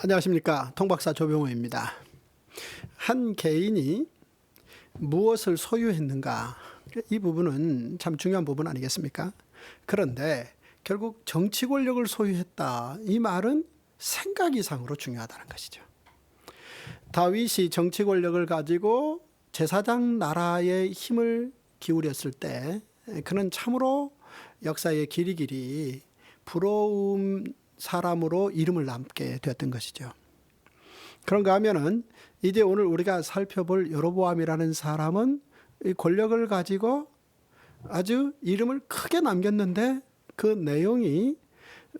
안녕하십니까, 통박사 조병호입니다. 한 개인이 무엇을 소유했는가, 이 부분은 참 중요한 부분 아니겠습니까? 그런데 결국 정치 권력을 소유했다, 이 말은 생각 이상으로 중요하다는 것이죠. 다윗이 정치 권력을 가지고 제사장 나라의 힘을 기울였을 때 그는 참으로 역사의 길이길이 부러움 사람으로 이름을 남게 되었던 것이죠. 그런가 하면은 이제 오늘 우리가 살펴볼 여로보암이라는 사람은 이 권력을 가지고 아주 이름을 크게 남겼는데 그 내용이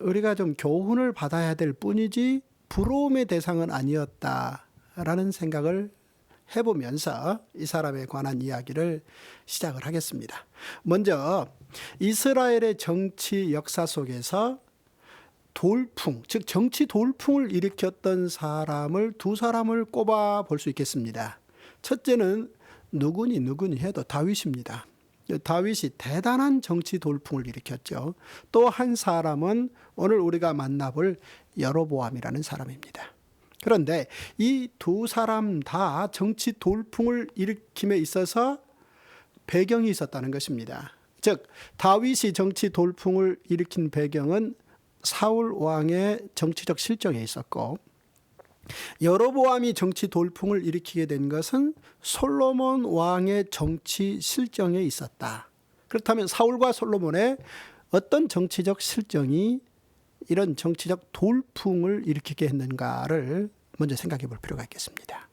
우리가 좀 교훈을 받아야 될 뿐이지 부러움의 대상은 아니었다라는 생각을 해보면서 이 사람에 관한 이야기를 시작을 하겠습니다. 먼저 이스라엘의 정치 역사 속에서 돌풍, 즉 정치 돌풍을 일으켰던 사람을 두 사람을 꼽아 볼 수 있겠습니다. 첫째는 누구니 해도 다윗입니다. 다윗이 대단한 정치 돌풍을 일으켰죠. 또 한 사람은 오늘 우리가 만나볼 여로보암이라는 사람입니다. 그런데 이 두 사람 다 정치 돌풍을 일으킴에 있어서 배경이 있었다는 것입니다. 즉 다윗이 정치 돌풍을 일으킨 배경은 사울 왕의 정치적 실정에 있었고, 여로보암이 정치 돌풍을 일으키게 된 것은 솔로몬 왕의 정치 실정에 있었다. 그렇다면 사울과 솔로몬의 어떤 정치적 실정이 이런 정치적 돌풍을 일으키게 했는가를 먼저 생각해 볼 필요가 있겠습니다.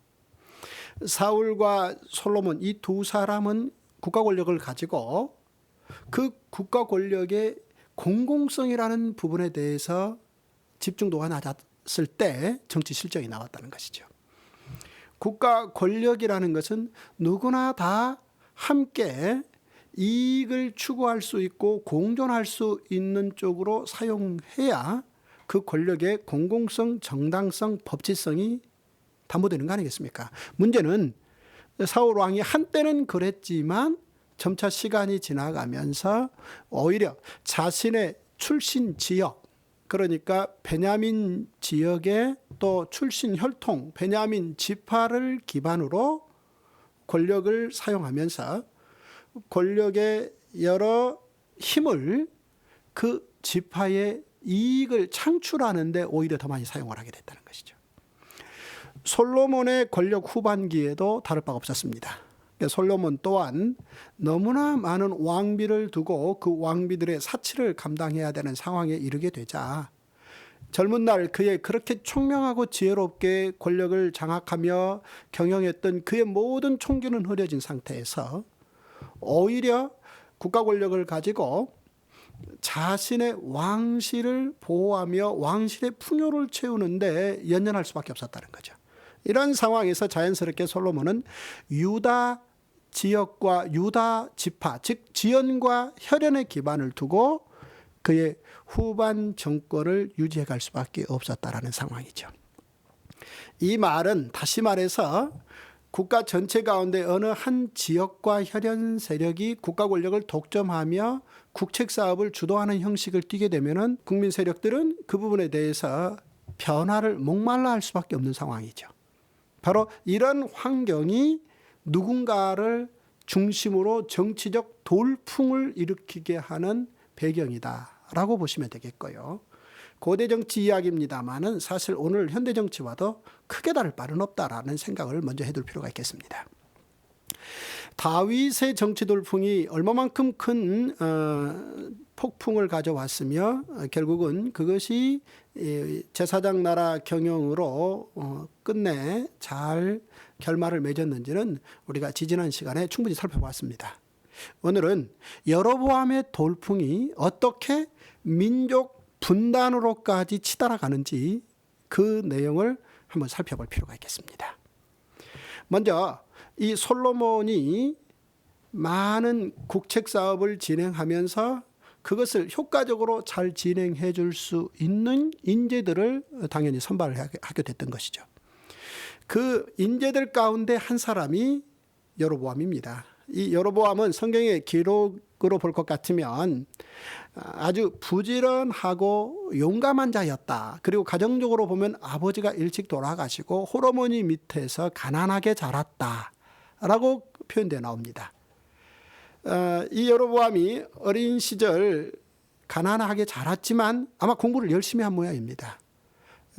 사울과 솔로몬, 이 두 사람은 국가 권력을 가지고 그 국가 권력의 공공성이라는 부분에 대해서 집중도가 낮았을 때 정치 실정이 나왔다는 것이죠. 국가 권력이라는 것은 누구나 다 함께 이익을 추구할 수 있고 공존할 수 있는 쪽으로 사용해야 그 권력의 공공성, 정당성, 법치성이 담보되는 거 아니겠습니까? 문제는 사울 왕이 한때는 그랬지만 점차 시간이 지나가면서 오히려 자신의 출신 지역, 그러니까 베냐민 지역의 또 출신 혈통, 베냐민 지파를 기반으로 권력을 사용하면서 권력의 여러 힘을 그 지파의 이익을 창출하는 데 오히려 더 많이 사용을 하게 됐다는 것이죠. 솔로몬의 권력 후반기에도 다를 바가 없었습니다. 솔로몬 또한 너무나 많은 왕비를 두고 그 왕비들의 사치를 감당해야 되는 상황에 이르게 되자 젊은 날 그의 그렇게 총명하고 지혜롭게 권력을 장악하며 경영했던 그의 모든 총기는 흐려진 상태에서 오히려 국가 권력을 가지고 자신의 왕실을 보호하며 왕실의 풍요를 채우는데 연연할 수밖에 없었다는 거죠. 이런 상황에서 자연스럽게 솔로몬은 유다 지역과 유다 지파, 즉 지연과 혈연의 기반을 두고 그의 후반 정권을 유지해 갈 수밖에 없었다라는 상황이죠. 이 말은 다시 말해서 국가 전체 가운데 어느 한 지역과 혈연 세력이 국가 권력을 독점하며 국책 사업을 주도하는 형식을 띠게 되면은 국민 세력들은 그 부분에 대해서 변화를 목말라 할 수밖에 없는 상황이죠. 바로 이런 환경이 누군가를 중심으로 정치적 돌풍을 일으키게 하는 배경이다라고 보시면 되겠고요. 고대 정치 이야기입니다만은 사실 오늘 현대 정치와도 크게 다를 바는 없다라는 생각을 먼저 해둘 필요가 있겠습니다. 다윗의 정치 돌풍이 얼마만큼 큰 폭풍을 가져왔으며 결국은 그것이 제사장 나라 경영으로 끝내 잘 결말을 맺었는지는 우리가 지지난 시간에 충분히 살펴봤습니다. 오늘은 여로보암의 돌풍이 어떻게 민족 분단으로까지 치달아가는지 그 내용을 한번 살펴볼 필요가 있겠습니다. 먼저 이 솔로몬이 많은 국책 사업을 진행하면서 그것을 효과적으로 잘 진행해 줄 수 있는 인재들을 당연히 선발을 하게 됐던 것이죠. 그 인재들 가운데 한 사람이 여로보암입니다. 이 여로보암은 성경의 기록으로 볼 것 같으면 아주 부지런하고 용감한 자였다. 그리고 가정적으로 보면 아버지가 일찍 돌아가시고 홀어머니 밑에서 가난하게 자랐다 라고 표현되어 나옵니다. 이 여로보암이 어린 시절 가난하게 자랐지만 아마 공부를 열심히 한 모양입니다.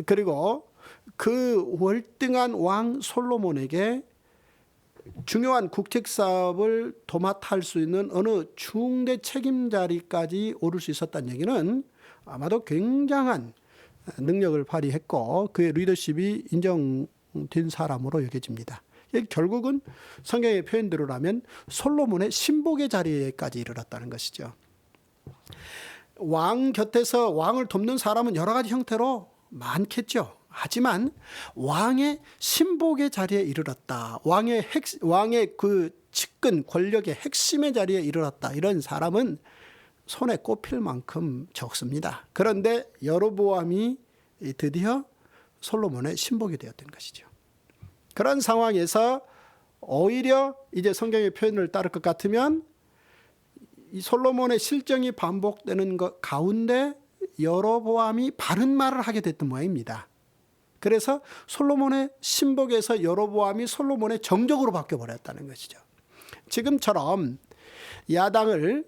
그리고 그 월등한 왕 솔로몬에게 중요한 국책사업을 도맡아 할 수 있는 어느 중대 책임 자리까지 오를 수 있었다는 얘기는 아마도 굉장한 능력을 발휘했고 그의 리더십이 인정된 사람으로 여겨집니다. 결국은 성경의 표현대로라면 솔로몬의 신복의 자리에까지 이르렀다는 것이죠. 왕 곁에서 왕을 돕는 사람은 여러 가지 형태로 많겠죠. 하지만 왕의 신복의 자리에 이르렀다. 왕의 그 측근 권력의 핵심의 자리에 이르렀다. 이런 사람은 손에 꼽힐 만큼 적습니다. 그런데 여로보암이 드디어 솔로몬의 신복이 되었던 것이죠. 그런 상황에서 오히려 이제 성경의 표현을 따를 것 같으면 이 솔로몬의 실정이 반복되는 것 가운데 여로보암이 바른 말을 하게 됐던 모양입니다. 그래서 솔로몬의 신복에서 여로보암이 솔로몬의 정적으로 바뀌어버렸다는 것이죠. 지금처럼 야당을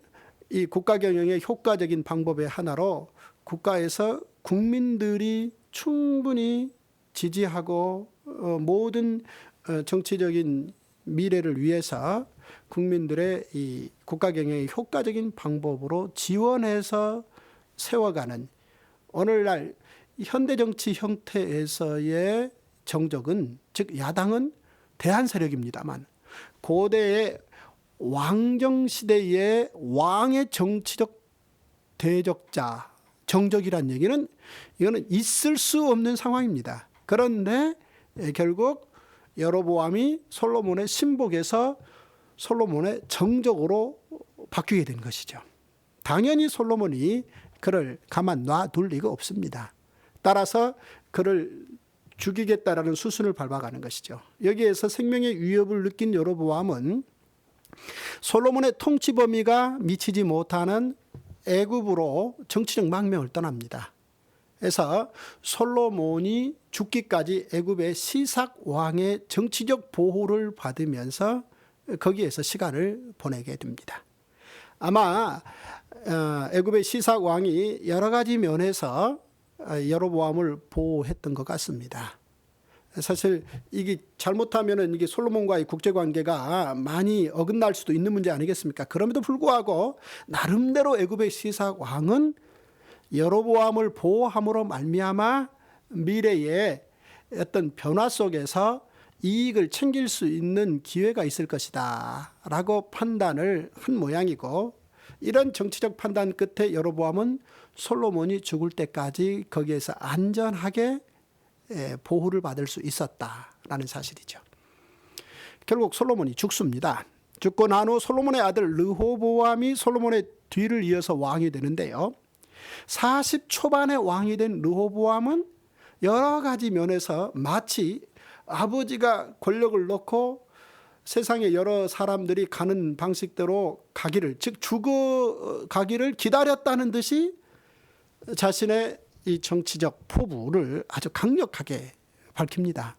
이 국가 경영의 효과적인 방법의 하나로 국가에서 국민들이 충분히 지지하고 모든 정치적인 미래를 위해서 국민들의 이 국가 경영의 효과적인 방법으로 지원해서 세워가는 오늘날 현대 정치 형태에서의 정적은 즉 야당은 대한 세력입니다만 고대의 왕정 시대의 왕의 정치적 대적자 정적이란 얘기는 이거는 있을 수 없는 상황입니다. 그런데 결국 여로보암이 솔로몬의 신복에서 솔로몬의 정적으로 바뀌게 된 것이죠. 당연히 솔로몬이 그를 가만 놔둘 리가 없습니다. 따라서 그를 죽이겠다라는 수순을 밟아가는 것이죠. 여기에서 생명의 위협을 느낀 여로보암은 솔로몬의 통치 범위가 미치지 못하는 애굽으로 정치적 망명을 떠납니다. 그래서 솔로몬이 죽기까지 애굽의 시삭 왕의 정치적 보호를 받으면서 거기에서 시간을 보내게 됩니다. 아마 애굽의 시삭 왕이 여러 가지 면에서 여로보암을 보호했던 것 같습니다. 사실 이게 잘못하면은 이게 솔로몬과의 국제 관계가 많이 어긋날 수도 있는 문제 아니겠습니까? 그럼에도 불구하고 나름대로 애굽의 시삭 왕은 여로보암을 보호함으로 말미암아 미래의 어떤 변화 속에서 이익을 챙길 수 있는 기회가 있을 것이다 라고 판단을 한 모양이고 이런 정치적 판단 끝에 여로보암은 솔로몬이 죽을 때까지 거기에서 안전하게 보호를 받을 수 있었다라는 사실이죠. 결국 솔로몬이 죽습니다. 죽고 난 후 솔로몬의 아들 르호보암이 솔로몬의 뒤를 이어서 왕이 되는데요. 40 초반에 왕이 된 르호보암은 여러 가지 면에서 마치 아버지가 권력을 놓고 세상의 여러 사람들이 가는 방식대로 가기를 즉 죽어가기를 기다렸다는 듯이 자신의 이 정치적 포부를 아주 강력하게 밝힙니다.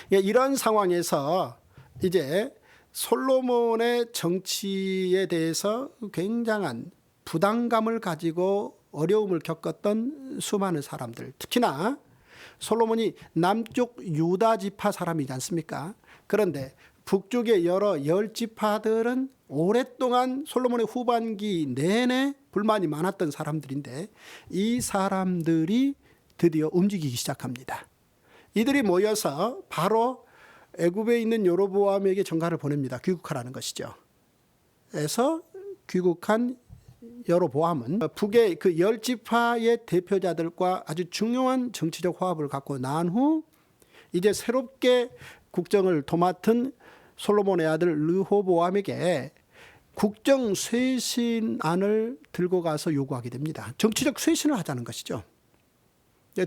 이런 상황에서 이제 솔로몬의 정치에 대해서 굉장한 부담감을 가지고 어려움을 겪었던 수많은 사람들, 특히나 솔로몬이 남쪽 유다 지파 사람이지 않습니까? 그런데 북쪽의 여러 10지파들은 오랫동안 솔로몬의 후반기 내내 불만이 많았던 사람들인데 이 사람들이 드디어 움직이기 시작합니다. 이들이 모여서 바로 애굽에 있는 여로보암에게 전가를 보냅니다. 귀국하라는 것이죠. 그래서 귀국한 여로보암은 북의 그 10지파의 대표자들과 아주 중요한 정치적 화합을 갖고 난 후 이제 새롭게 국정을 도맡은 솔로몬의 아들 르호보암에게 국정 쇄신안을 들고 가서 요구하게 됩니다. 정치적 쇄신을 하자는 것이죠.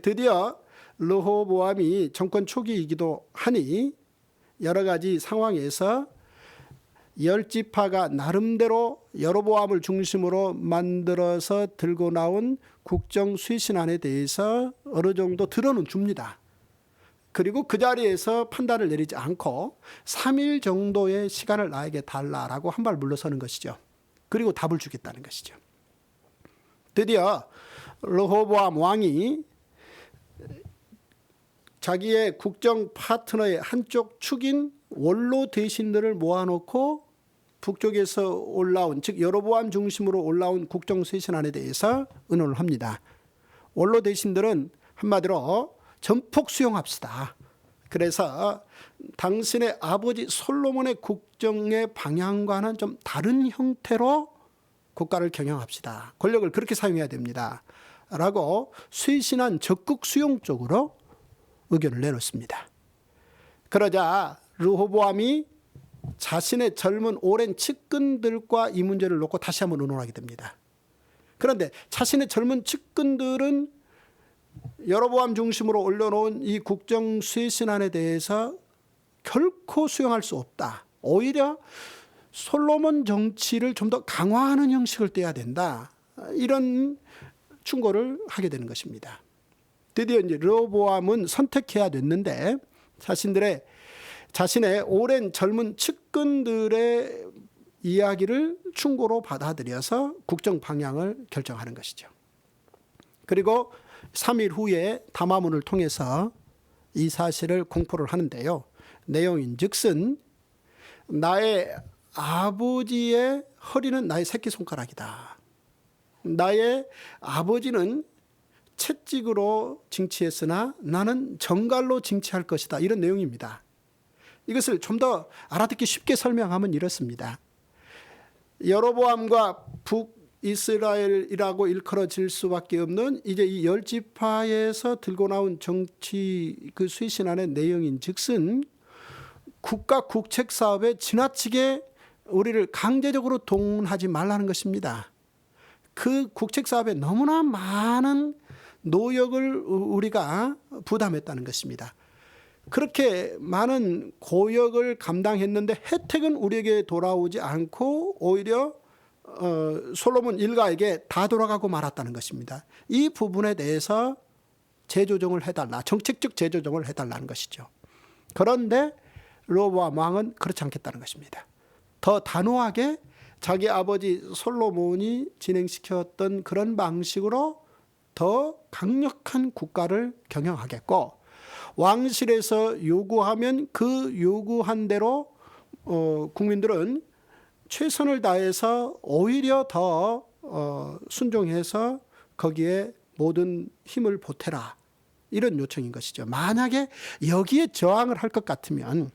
드디어 르호보암이 정권 초기이기도 하니 여러 가지 상황에서 열 지파가 나름대로 여로보암을 중심으로 만들어서 들고 나온 국정 쇄신안에 대해서 어느 정도 들어는 줍니다. 그리고 그 자리에서 판단을 내리지 않고 3일 정도의 시간을 나에게 달라라고 한 발 물러서는 것이죠. 그리고 답을 주겠다는 것이죠. 드디어 르호보암 왕이 자기의 국정 파트너의 한쪽 축인 원로 대신들을 모아놓고 북쪽에서 올라온, 즉 여로보암 중심으로 올라온 국정 쇄신안에 대해서 의논을 합니다. 원로 대신들은 한마디로 전폭 수용합시다. 그래서 당신의 아버지 솔로몬의 국정의 방향과는 좀 다른 형태로 국가를 경영합시다. 권력을 그렇게 사용해야 됩니다. 라고 쇄신안 적극 수용 쪽으로 의견을 내놓습니다. 그러자 르호보암이 자신의 젊은 오랜 측근들과 이 문제를 놓고 다시 한번 의논하게 됩니다. 그런데 자신의 젊은 측근들은 여로보암 중심으로 올려놓은 이 국정 쇄신안에 대해서 결코 수용할 수 없다. 오히려 솔로몬 정치를 좀 더 강화하는 형식을 떼야 된다. 이런 충고를 하게 되는 것입니다. 드디어 이제 르호보암은 선택해야 됐는데 자신의 오랜 젊은 측근들의 이야기를 충고로 받아들여서 국정 방향을 결정하는 것이죠. 그리고 3일 후에 담화문을 통해서 이 사실을 공포를 하는데요. 내용인즉슨 나의 아버지의 허리는 나의 새끼손가락이다. 나의 아버지는 채찍으로 징치했으나 나는 정갈로 징치할 것이다. 이런 내용입니다. 이것을 좀 더 알아듣기 쉽게 설명하면 이렇습니다. 여로보암과 북이스라엘이라고 일컬어질 수밖에 없는 이제 이 열 지파에서 들고 나온 정치 그 쇄신안의 내용인즉슨 국가 국책 사업에 지나치게 우리를 강제적으로 동원하지 말라는 것입니다. 그 국책 사업에 너무나 많은 노역을 우리가 부담했다는 것입니다. 그렇게 많은 고역을 감당했는데 혜택은 우리에게 돌아오지 않고 오히려 솔로몬 일가에게 다 돌아가고 말았다는 것입니다. 이 부분에 대해서 재조정을 해달라, 정책적 재조정을 해달라는 것이죠. 그런데 르호보암 왕은 그렇지 않겠다는 것입니다. 더 단호하게 자기 아버지 솔로몬이 진행시켰던 그런 방식으로 더 강력한 국가를 경영하겠고, 왕실에서 요구하면 그 요구한 대로 국민들은 최선을 다해서 오히려 더 순종해서 거기에 모든 힘을 보태라, 이런 요청인 것이죠. 만약에 여기에 저항을 할 것 같으면,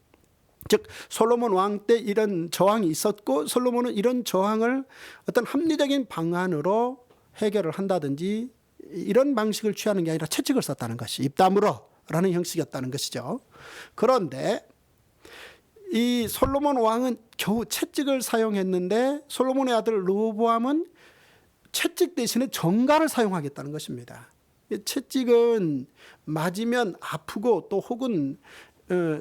즉 솔로몬 왕 때 이런 저항이 있었고 솔로몬은 이런 저항을 어떤 합리적인 방안으로 해결을 한다든지 이런 방식을 취하는 게 아니라 채찍을 썼다는 것이 입다물어 라는 형식이었다는 것이죠. 그런데 이 솔로몬 왕은 겨우 채찍을 사용했는데 솔로몬의 아들 르호보암은 채찍 대신에 정갈을 사용하겠다는 것입니다. 채찍은 맞으면 아프고 또 혹은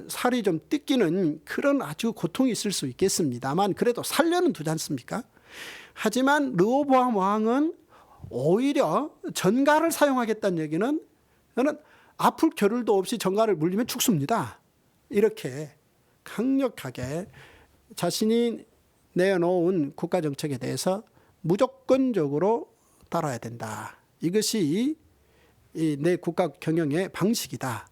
살이 좀 뜯기는 그런 아주 고통이 있을 수 있겠습니다만 그래도 살려는 두지 않습니까? 하지만 르호보암 왕은 오히려 전갈을 사용하겠다는 얘기는 저는 아플 겨를도 없이 전갈을 물리면 죽습니다. 이렇게 강력하게 자신이 내놓은 국가정책에 대해서 무조건적으로 따라야 된다. 이것이 내 국가 경영의 방식이다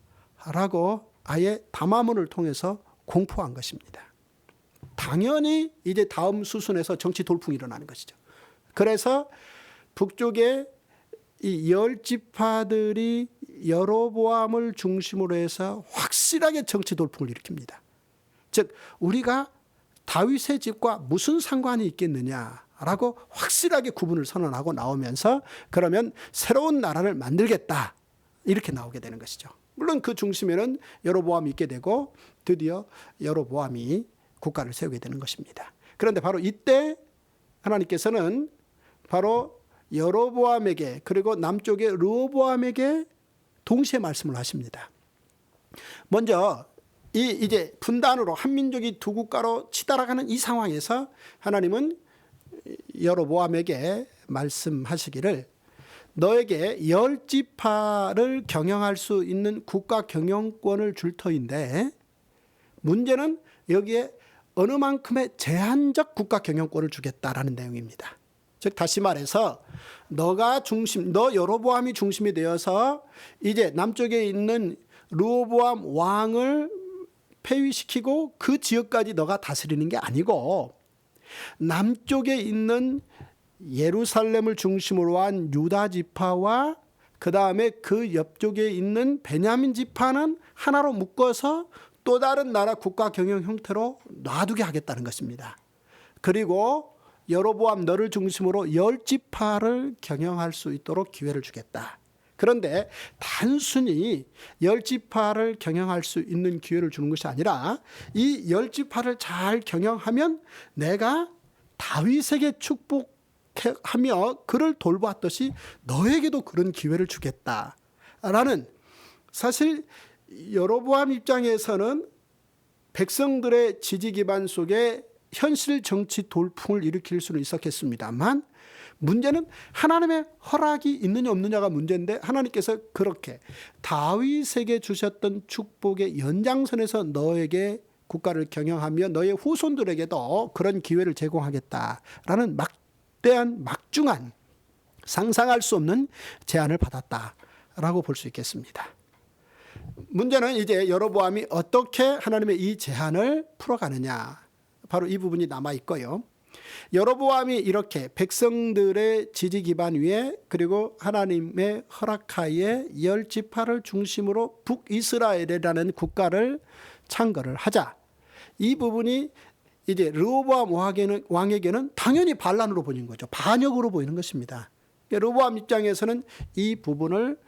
라고 아예 담화문을 통해서 공포한 것입니다. 당연히 이제 다음 수순에서 정치 돌풍이 일어나는 것이죠. 그래서 북쪽에 이 열 지파들이 여로보암을 중심으로 해서 확실하게 정치 돌풍을 일으킵니다. 즉 우리가 다윗의 집과 무슨 상관이 있겠느냐라고 확실하게 구분을 선언하고 나오면서 그러면 새로운 나라를 만들겠다 이렇게 나오게 되는 것이죠. 물론 그 중심에는 여로보암이 있게 되고 드디어 여로보암이 국가를 세우게 되는 것입니다. 그런데 바로 이때 하나님께서는 바로 여로보암에게 그리고 남쪽의 르호보암에게 동시에 말씀을 하십니다. 먼저 이제 분단으로 한 민족이 두 국가로 치달아가는 이 상황에서 하나님은 여로보암에게 말씀하시기를 너에게 10지파를 경영할 수 있는 국가 경영권을 줄 터인데 문제는 여기에 어느 만큼의 제한적 국가 경영권을 주겠다라는 내용입니다. 즉 다시 말해서 너 여로보암이 중심이 되어서 이제 남쪽에 있는 르호보암 왕을 폐위시키고 그 지역까지 너가 다스리는 게 아니고 남쪽에 있는 예루살렘을 중심으로 한 유다 지파와 그 다음에 그 옆쪽에 있는 베냐민 지파는 하나로 묶어서 또 다른 나라 국가 경영 형태로 놔두게 하겠다는 것입니다. 그리고 여로보암 너를 중심으로 10지파를 경영할 수 있도록 기회를 주겠다. 그런데 단순히 10지파를 경영할 수 있는 기회를 주는 것이 아니라 이 10지파를 잘 경영하면 내가 다윗에게 축복하며 그를 돌보았듯이 너에게도 그런 기회를 주겠다라는, 사실 여로보암 입장에서는 백성들의 지지 기반 속에 현실 정치 돌풍을 일으킬 수는 있었겠습니다만 문제는 하나님의 허락이 있느냐 없느냐가 문제인데 하나님께서 그렇게 다윗에게 주셨던 축복의 연장선에서 너에게 국가를 경영하며 너의 후손들에게도 그런 기회를 제공하겠다라는 막대한 막중한 상상할 수 없는 제안을 받았다라고 볼 수 있겠습니다. 문제는 이제 여로보암이 어떻게 하나님의 이 제안을 풀어가느냐, 바로 이 부분이 남아 있고요. 여로보암이 이렇게 백성들의 지지 기반 위에 그리고 하나님의 허락하에 10지파를 중심으로 북이스라엘이라는 국가를 창건을 하자, 이 부분이 이제 르호보암 왕에게는 당연히 반란으로 보이는 거죠. 반역으로 보이는 것입니다. 르호보암 입장에서는 이 부분을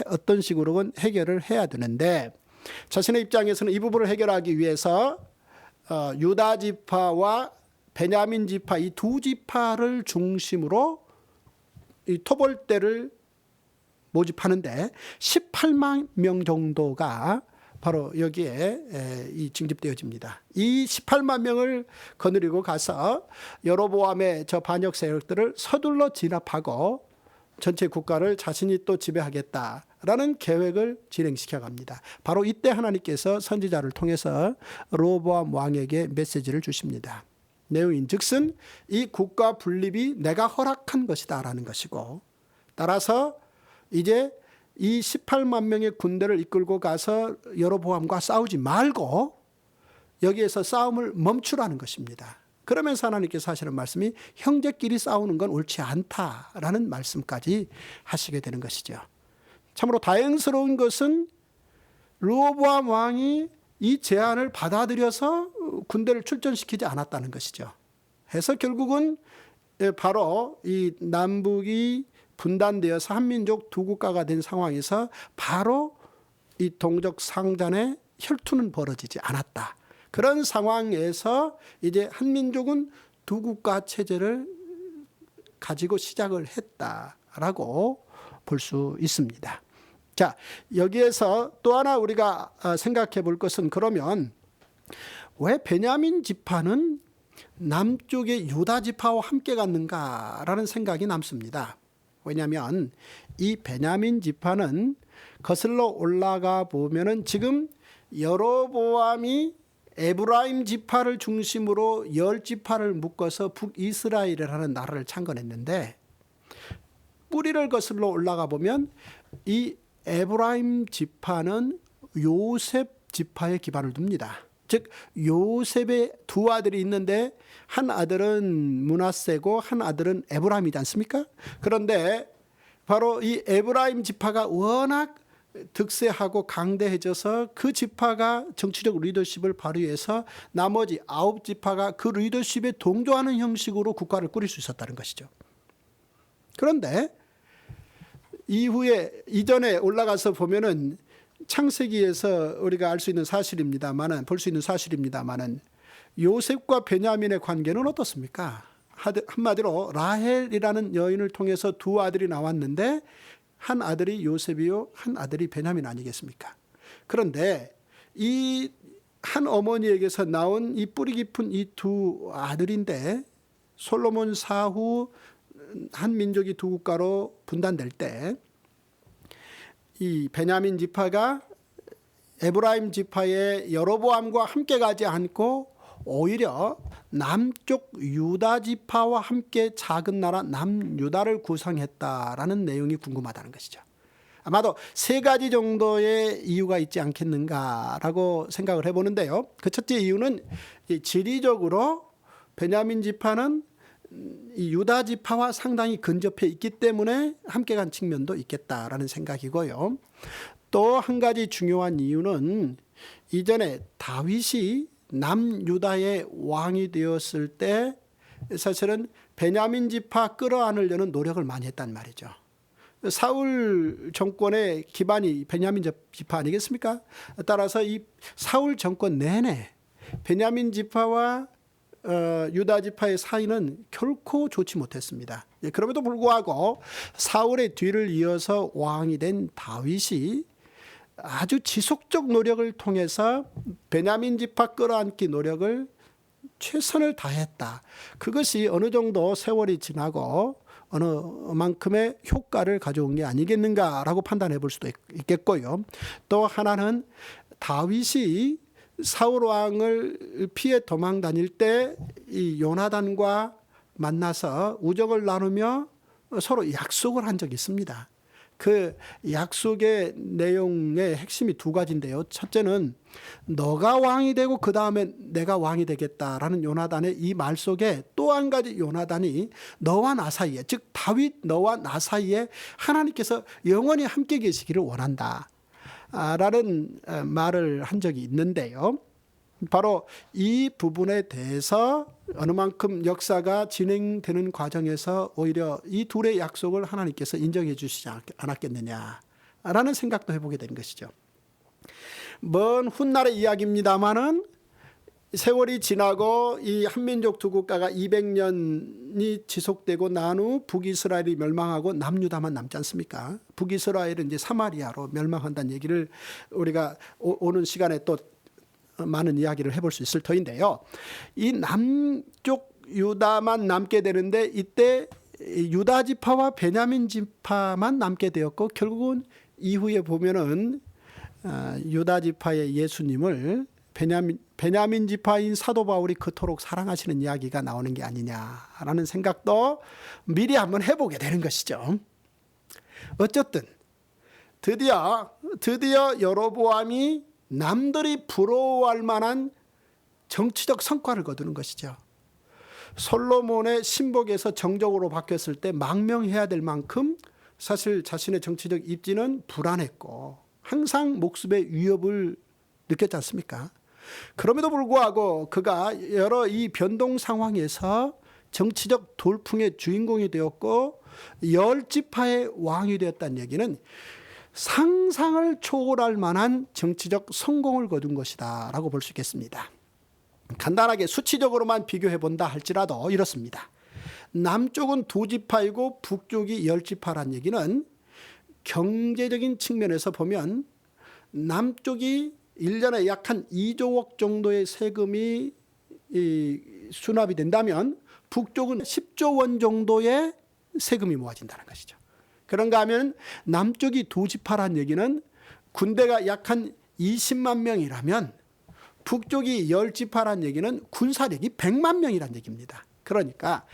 어떤 식으로건 해결을 해야 되는데 자신의 입장에서는 이 부분을 해결하기 위해서 유다 지파와 베냐민 지파 이 두 지파를 중심으로 이 토벌대를 모집하는데 18만 명 정도가 바로 여기에 징집되어집니다. 이 18만 명을 거느리고 가서 여로보암의 저 반역 세력들을 서둘러 진압하고 전체 국가를 자신이 또 지배하겠다라는 계획을 진행시켜 갑니다. 바로 이때 하나님께서 선지자를 통해서 르호보암 왕에게 메시지를 주십니다. 내용인즉슨 이 국가 분립이 내가 허락한 것이다라는 것이고, 따라서 이제 이 18만 명의 군대를 이끌고 가서 여로보암과 싸우지 말고 여기에서 싸움을 멈추라는 것입니다. 그러면서 하나님께서 하시는 말씀이 형제끼리 싸우는 건 옳지 않다라는 말씀까지 하시게 되는 것이죠. 참으로 다행스러운 것은 르호보암 왕이 이 제안을 받아들여서 군대를 출전시키지 않았다는 것이죠. 해서 결국은 바로 이 남북이 분단되어서 한민족 두 국가가 된 상황에서 바로 이 동족 상잔의 혈투는 벌어지지 않았다. 그런 상황에서 이제 한민족은 두 국가 체제를 가지고 시작을 했다라고 볼 수 있습니다. 자, 여기에서 또 하나 우리가 생각해 볼 것은, 그러면 왜 베냐민 지파는 남쪽의 유다 지파와 함께 갔는가라는 생각이 남습니다. 왜냐하면 이 베냐민 지파는 거슬러 올라가 보면은 지금 여로보암이 에브라임 지파를 중심으로 10지파를 묶어서 북이스라엘이라는 나라를 창건했는데, 뿌리를 거슬러 올라가 보면 이 에브라임 지파는 요셉 지파에 기반을 둡니다. 즉 요셉의 두 아들이 있는데 한 아들은 므낫세고 한 아들은 에브라임이지 않습니까? 그런데 바로 이 에브라임 지파가 워낙 득세하고 강대해져서 그 지파가 정치적 리더십을 발휘해서 나머지 9지파가 그 리더십에 동조하는 형식으로 국가를 꾸릴 수 있었다는 것이죠. 그런데 이전에 올라가서 보면은 창세기에서 우리가 알 수 있는 사실입니다만은, 볼 수 있는 사실입니다만은, 요셉과 베냐민의 관계는 어떻습니까? 한마디로 라헬이라는 여인을 통해서 두 아들이 나왔는데 한 아들이 요셉이요 한 아들이 베냐민 아니겠습니까? 그런데 이 한 어머니에게서 나온 이 뿌리 깊은 이 두 아들인데 솔로몬 사후 한 민족이 두 국가로 분단될 때 이 베냐민 지파가 에브라임 지파의 여로보암과 함께 가지 않고 오히려 남쪽 유다 지파와 함께 작은 나라 남유다를 구성했다라는 내용이 궁금하다는 것이죠. 아마도 세 가지 정도의 이유가 있지 않겠는가라고 생각을 해보는데요. 그 첫째 이유는 지리적으로 베냐민 지파는 이 유다 지파와 상당히 근접해 있기 때문에 함께 간 측면도 있겠다라는 생각이고요. 또 한 가지 중요한 이유는 이전에 다윗이 남유다의 왕이 되었을 때 사실은 베냐민 지파 끌어안으려는 노력을 많이 했단 말이죠. 사울 정권의 기반이 베냐민 지파 아니겠습니까? 따라서 이 사울 정권 내내 베냐민 지파와 유다 지파의 사이는 결코 좋지 못했습니다. 그럼에도 불구하고 사울의 뒤를 이어서 왕이 된 다윗이 아주 지속적 노력을 통해서 베냐민 지파 끌어안기 노력을 최선을 다했다. 그것이 어느 정도 세월이 지나고 어느 만큼의 효과를 가져온 게 아니겠는가라고 판단해 볼 수도 있겠고요. 또 하나는 다윗이 사울 왕을 피해 도망 다닐 때 이 요나단과 만나서 우정을 나누며 서로 약속을 한 적이 있습니다. 그 약속의 내용의 핵심이 두 가지인데요. 첫째는 너가 왕이 되고 그 다음에 내가 왕이 되겠다라는 요나단의 이 말 속에 또 한 가지 요나단이 너와 나 사이에, 즉 다윗 너와 나 사이에 하나님께서 영원히 함께 계시기를 원한다 라는 말을 한 적이 있는데요. 바로 이 부분에 대해서 어느 만큼 역사가 진행되는 과정에서 오히려 이 둘의 약속을 하나님께서 인정해 주시지 않았겠느냐라는 생각도 해보게 된 것이죠. 먼 훗날의 이야기입니다마는 세월이 지나고 이 한민족 두 국가가 200년이 지속되고 난 후 북이스라엘이 멸망하고 남유다만 남지 않습니까? 북이스라엘은 이제 사마리아로 멸망한다는 얘기를 우리가 오는 시간에 또 많은 이야기를 해볼 수 있을 터인데요. 이 남쪽 유다만 남게 되는데 이때 유다 지파와 베냐민 지파만 남게 되었고 결국은 이후에 보면은 유다 지파의 예수님을 베냐민 지파인 사도 바울이 그토록 사랑하시는 이야기가 나오는 게 아니냐라는 생각도 미리 한번 해보게 되는 것이죠. 어쨌든 드디어 여로보암이 남들이 부러워할 만한 정치적 성과를 거두는 것이죠. 솔로몬의 신복에서 정적으로 바뀌었을 때 망명해야 될 만큼 사실 자신의 정치적 입지는 불안했고 항상 목숨의 위협을 느꼈지 않습니까? 그럼에도 불구하고 그가 여러 이 변동 상황에서 정치적 돌풍의 주인공이 되었고 10지파의 왕이 되었다는 얘기는 상상을 초월할 만한 정치적 성공을 거둔 것이다 라고 볼 수 있겠습니다. 간단하게 수치적으로만 비교해 본다 할지라도 이렇습니다. 남쪽은 2지파이고 북쪽이 10지파란 얘기는 경제적인 측면에서 보면 남쪽이 1년에 약 한 2조억 정도의 세금이 수납이 된다면 북쪽은 10조 원 정도의 세금이 모아진다는 것이죠. 그런가 하면 남쪽이 2지파란 얘기는 군대가 약 한 20만 명이라면 북쪽이 10지파란 얘기는 군사력이 100만 명이란 얘기입니다. 그러니까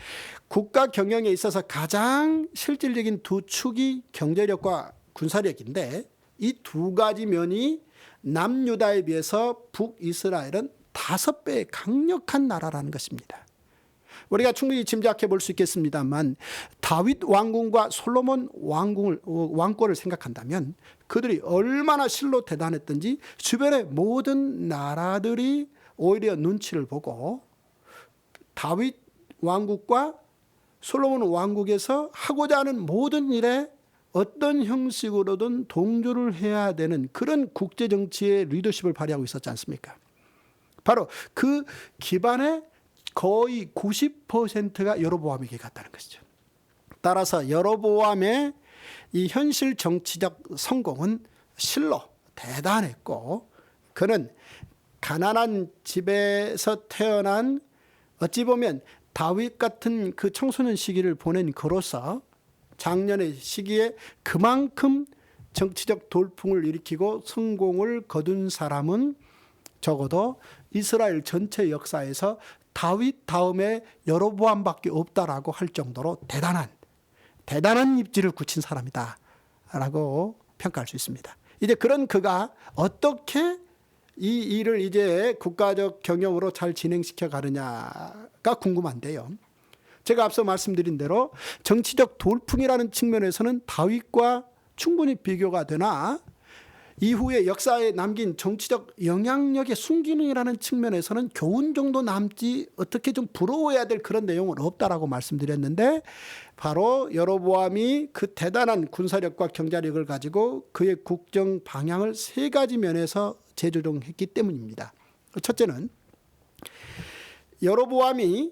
국가 경영에 있어서 가장 실질적인 두 축이 경제력과 군사력인데 이 두 가지 면이 남유다에 비해서 북이스라엘은 5배의 강력한 나라라는 것입니다. 우리가 충분히 짐작해 볼 수 있겠습니다만 다윗 왕궁과 솔로몬 왕권을 생각한다면 그들이 얼마나 실로 대단했던지 주변의 모든 나라들이 오히려 눈치를 보고 다윗 왕국과 솔로몬 왕국에서 하고자 하는 모든 일에 어떤 형식으로든 동조를 해야 되는 그런 국제정치의 리더십을 발휘하고 있었지 않습니까? 바로 그 기반의 거의 90%가 여로보암에게 갔다는 것이죠. 따라서 여로보암의 이 현실 정치적 성공은 실로 대단했고 그는 가난한 집에서 태어난 어찌 보면 다윗 같은 그 청소년 시기를 보낸 그로서 장년의 시기에 그만큼 정치적 돌풍을 일으키고 성공을 거둔 사람은 적어도 이스라엘 전체 역사에서 다윗 다음에 여로보암밖에 없다라고 할 정도로 대단한 입지를 굳힌 사람이다 라고 평가할 수 있습니다. 이제 그런 그가 어떻게 이 일을 이제 국가적 경영으로 잘 진행시켜 가느냐가 궁금한데요. 제가 앞서 말씀드린 대로 정치적 돌풍이라는 측면에서는 다윗과 충분히 비교가 되나 이후에 역사에 남긴 정치적 영향력의 순기능이라는 측면에서는 교훈 정도 남지 어떻게 좀 부러워해야 될 그런 내용은 없다라고 말씀드렸는데, 바로 여로보암이 그 대단한 군사력과 경제력을 가지고 그의 국정 방향을 세 가지 면에서 재조정했기 때문입니다. 첫째는 여로보암이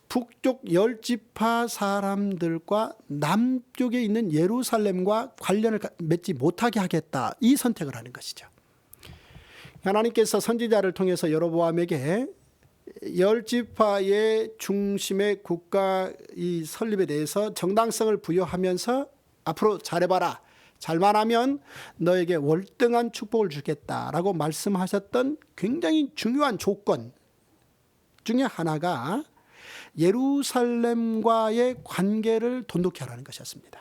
북쪽 10지파 사람들과 남쪽에 있는 예루살렘과 관련을 맺지 못하게 하겠다, 이 선택을 하는 것이죠. 하나님께서 선지자를 통해서 여로보암에게 10지파의 중심의 국가 이 설립에 대해서 정당성을 부여하면서 앞으로 잘해봐라, 잘만 하면 너에게 월등한 축복을 주겠다라고 말씀하셨던 굉장히 중요한 조건 중에 하나가 예루살렘과의 관계를 돈독히 하라는 것이었습니다.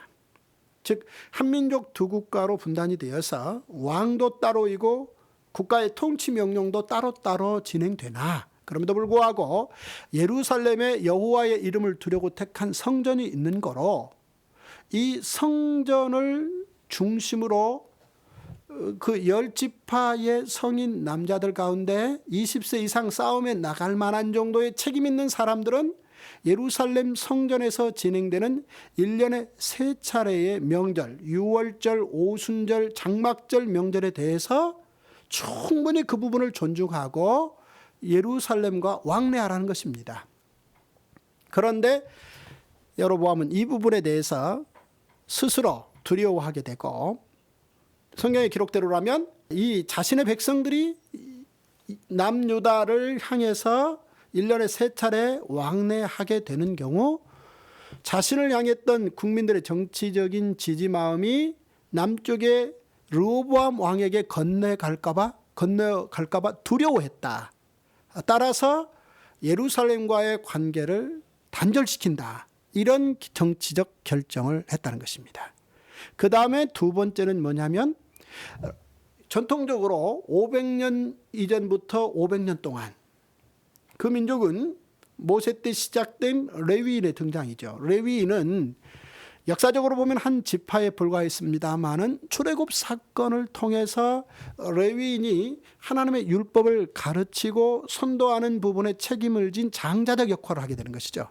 즉 한민족 두 국가로 분단이 되어서 왕도 따로이고 국가의 통치 명령도 따로따로 진행되나, 그럼에도 불구하고 예루살렘에 여호와의 이름을 두려고 택한 성전이 있는 거로 이 성전을 중심으로 그 10지파의 성인 남자들 가운데 20세 이상 싸움에 나갈 만한 정도의 책임 있는 사람들은 예루살렘 성전에서 진행되는 1년에 3차례의 명절, 유월절, 오순절, 장막절 명절에 대해서 충분히 그 부분을 존중하고 예루살렘과 왕래하라는 것입니다. 그런데 여로보암은 이 부분에 대해서 스스로 두려워하게 되고, 성경의 기록대로라면 이 자신의 백성들이 남유다를 향해서 1년에 3차례 왕래하게 되는 경우 자신을 향했던 국민들의 정치적인 지지 마음이 남쪽의 르호보암 왕에게 건너갈까 봐 두려워했다. 따라서 예루살렘과의 관계를 단절시킨다, 이런 정치적 결정을 했다는 것입니다. 그 다음에 두 번째는 뭐냐면, 전통적으로 500년 이전부터 500년 동안 그 민족은 모세 때 시작된 레위인의 등장이죠. 레위인은 역사적으로 보면 한 지파에 불과했습니다마는 출애굽 사건을 통해서 레위인이 하나님의 율법을 가르치고 선도하는 부분에 책임을 진 장자적 역할을 하게 되는 것이죠.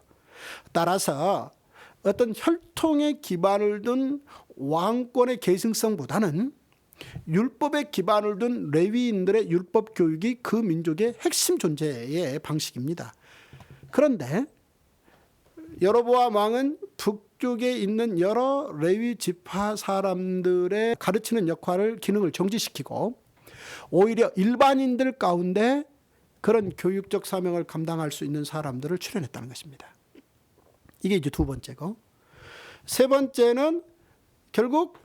따라서 어떤 혈통의 기반을 둔 왕권의 계승성보다는 율법에 기반을 둔 레위인들의 율법 교육이 그 민족의 핵심 존재의 방식입니다. 그런데 여로보암 왕은 북쪽에 있는 여러 레위 지파 사람들의 가르치는 역할을, 기능을 정지시키고 오히려 일반인들 가운데 그런 교육적 사명을 감당할 수 있는 사람들을 출연했다는 것입니다. 이게 이제 두 번째고, 세 번째는 결국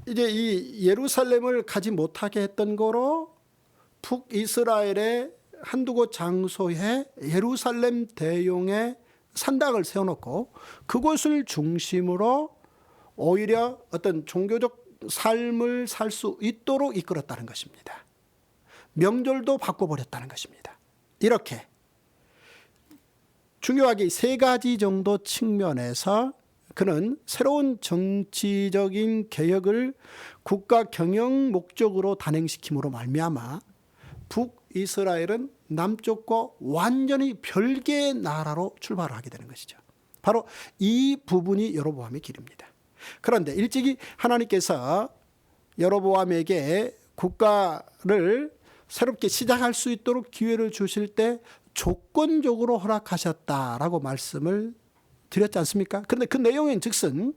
이제 이 예루살렘을 가지 못하게 했던 거로 북이스라엘의 한두 곳 장소에 예루살렘 대용의 산당을 세워놓고 그곳을 중심으로 오히려 어떤 종교적 삶을 살 수 있도록 이끌었다는 것입니다. 명절도 바꿔버렸다는 것입니다. 이렇게 중요하게 세 가지 정도 측면에서 그는 새로운 정치적인 개혁을 국가 경영 목적으로 단행시킴으로 말미암아 북이스라엘은 남쪽과 완전히 별개의 나라로 출발을 하게 되는 것이죠. 바로 이 부분이 여로보암의 길입니다. 그런데 일찍이 하나님께서 여로보암에게 국가를 새롭게 시작할 수 있도록 기회를 주실 때 조건적으로 허락하셨다라고 말씀을 드렸지 않습니까? 그런데 그 내용인 즉슨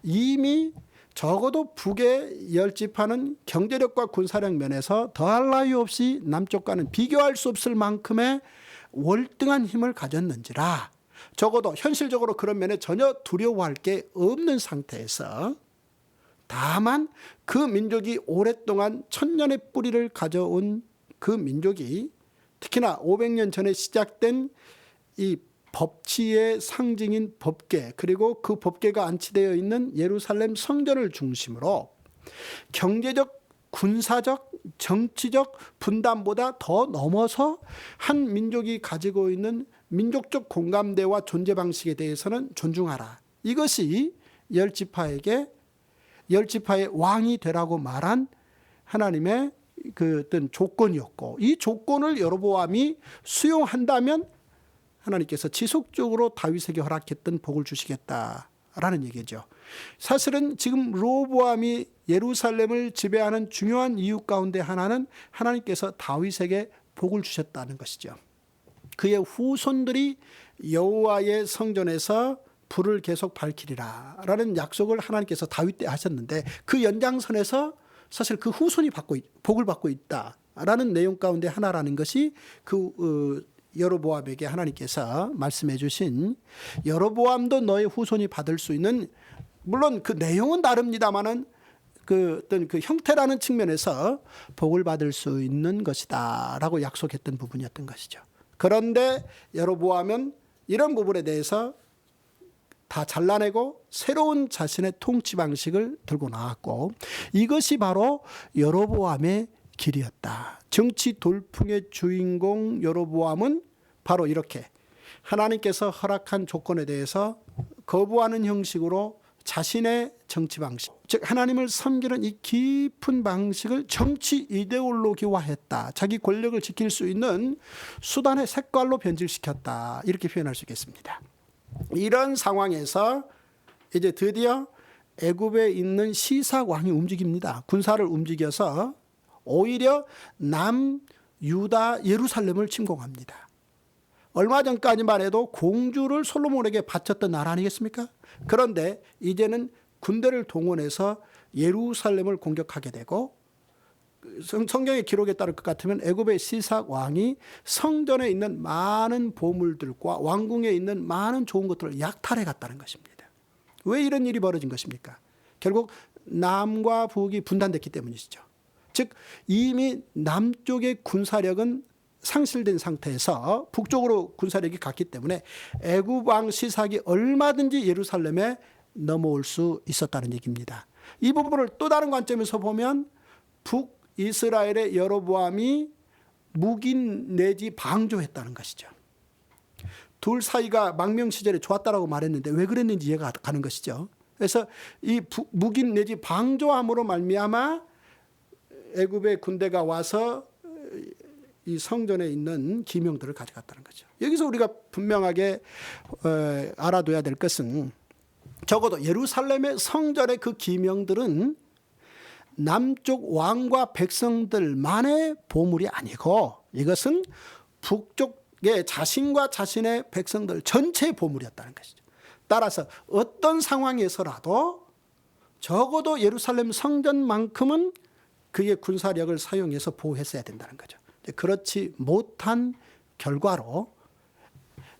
이미 적어도 북의 10지파는 경제력과 군사력 면에서 더할 나위 없이 남쪽과는 비교할 수 없을 만큼의 월등한 힘을 가졌는지라 적어도 현실적으로 그런 면에 전혀 두려워할 게 없는 상태에서 다만 그 민족이 오랫동안 천년의 뿌리를 가져온 그 민족이 특히나 500년 전에 시작된 이 법치의 상징인 법궤 그리고 그 법궤가 안치되어 있는 예루살렘 성전을 중심으로 경제적, 군사적, 정치적 분단보다 더 넘어서 한 민족이 가지고 있는 민족적 공감대와 존재 방식에 대해서는 존중하라. 이것이 10지파에게 10지파의 왕이 되라고 말한 하나님의 그 어떤 조건이었고 이 조건을 여로보암이 수용한다면 하나님께서 지속적으로 다윗에게 허락했던 복을 주시겠다라는 얘기죠. 사실은 지금 로보암이 예루살렘을 지배하는 중요한 이유 가운데 하나는 하나님께서 다윗에게 복을 주셨다는 것이죠. 그의 후손들이 여호와의 성전에서 불을 계속 밝히리라 라는 약속을 하나님께서 다윗 때 하셨는데 그 연장선에서 사실 그 후손이 복을 받고 있다라는 내용 가운데 하나라는 것이 그 여로보암에게 하나님께서 말씀해 주신 여로보암도 너의 후손이 받을 수 있는 물론 그 내용은 다릅니다만은 그 어떤 그 형태라는 측면에서 복을 받을 수 있는 것이다라고 약속했던 부분이었던 것이죠. 그런데 여로보암은 이런 부분에 대해서 다 잘라내고 새로운 자신의 통치 방식을 들고 나왔고 이것이 바로 여로보암의 길이었다. 정치 돌풍의 주인공 여로보암은 바로 이렇게 하나님께서 허락한 조건에 대해서 거부하는 형식으로 자신의 정치 방식, 즉 하나님을 섬기는 이 깊은 방식을 정치 이데올로기화했다. 자기 권력을 지킬 수 있는 수단의 색깔로 변질시켰다. 이렇게 표현할 수 있겠습니다. 이런 상황에서 이제 드디어 애굽에 있는 시삭 왕이 움직입니다. 군사를 움직여서 오히려 남유다 예루살렘을 침공합니다. 얼마 전까지만 해도 공주를 솔로몬에게 바쳤던 나라 아니겠습니까? 그런데 이제는 군대를 동원해서 예루살렘을 공격하게 되고 성경의 기록에 따를 것 같으면 애굽의 시삭 왕이 성전에 있는 많은 보물들과 왕궁에 있는 많은 좋은 것들을 약탈해 갔다는 것입니다. 왜 이런 일이 벌어진 것입니까? 결국 남과 북이 분단됐기 때문이시죠. 즉 이미 남쪽의 군사력은 상실된 상태에서 북쪽으로 군사력이 갔기 때문에 애굽 왕 시삭이 얼마든지 예루살렘에 넘어올 수 있었다는 얘기입니다. 이 부분을 또 다른 관점에서 보면 북이스라엘의 여로보암이 묵인 내지 방조했다는 것이죠. 둘 사이가 망명 시절에 좋았다라고 말했는데 왜 그랬는지 이해가 가는 것이죠. 그래서 이 묵인 내지 방조함으로 말미암아 애굽의 군대가 와서 이 성전에 있는 기명들을 가져갔다는 거죠. 여기서 우리가 분명하게 알아둬야 될 것은 적어도 예루살렘의 성전의 그 기명들은 남쪽 왕과 백성들만의 보물이 아니고 이것은 북쪽의 자신과 자신의 백성들 전체의 보물이었다는 것이죠. 따라서 어떤 상황에서라도 적어도 예루살렘 성전만큼은 그의 군사력을 사용해서 보호했어야 된다는 거죠. 그렇지 못한 결과로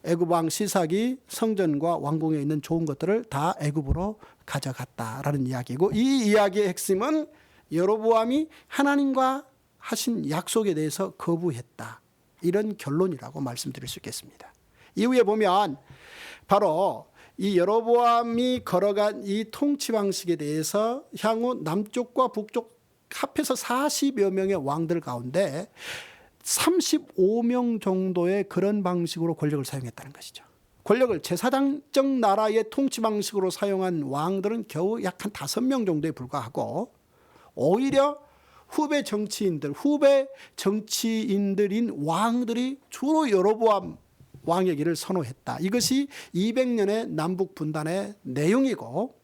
애굽 왕 시삭이 성전과 왕궁에 있는 좋은 것들을 다 애굽으로 가져갔다라는 이야기고 이 이야기의 핵심은 여로보암이 하나님과 하신 약속에 대해서 거부했다. 이런 결론이라고 말씀드릴 수 있겠습니다. 이후에 보면 바로 이 여로보암이 걸어간 이 통치 방식에 대해서 향후 남쪽과 북쪽 합해서 40여 명의 왕들 가운데 35명 정도의 그런 방식으로 권력을 사용했다는 것이죠. 권력을 제사장적 나라의 통치 방식으로 사용한 왕들은 겨우 약 한 5명 정도에 불과하고 오히려 후배 정치인들인 왕들이 주로 여로보암 왕의 길을 선호했다. 이것이 200년의 남북 분단의 내용이고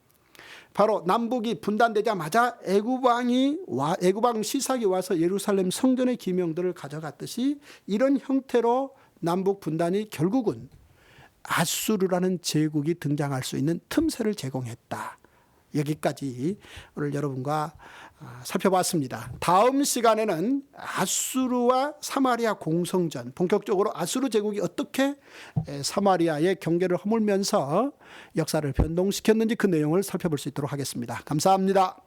바로 남북이 분단되자마자 애굽 왕 시삭이 와서 예루살렘 성전의 기명들을 가져갔듯이 이런 형태로 남북 분단이 결국은 아수르라는 제국이 등장할 수 있는 틈새를 제공했다. 여기까지 오늘 여러분과 살펴봤습니다. 다음 시간에는 아수르와 사마리아 공성전, 본격적으로 아수르 제국이 어떻게 사마리아의 경계를 허물면서 역사를 변동시켰는지 그 내용을 살펴볼 수 있도록 하겠습니다. 감사합니다.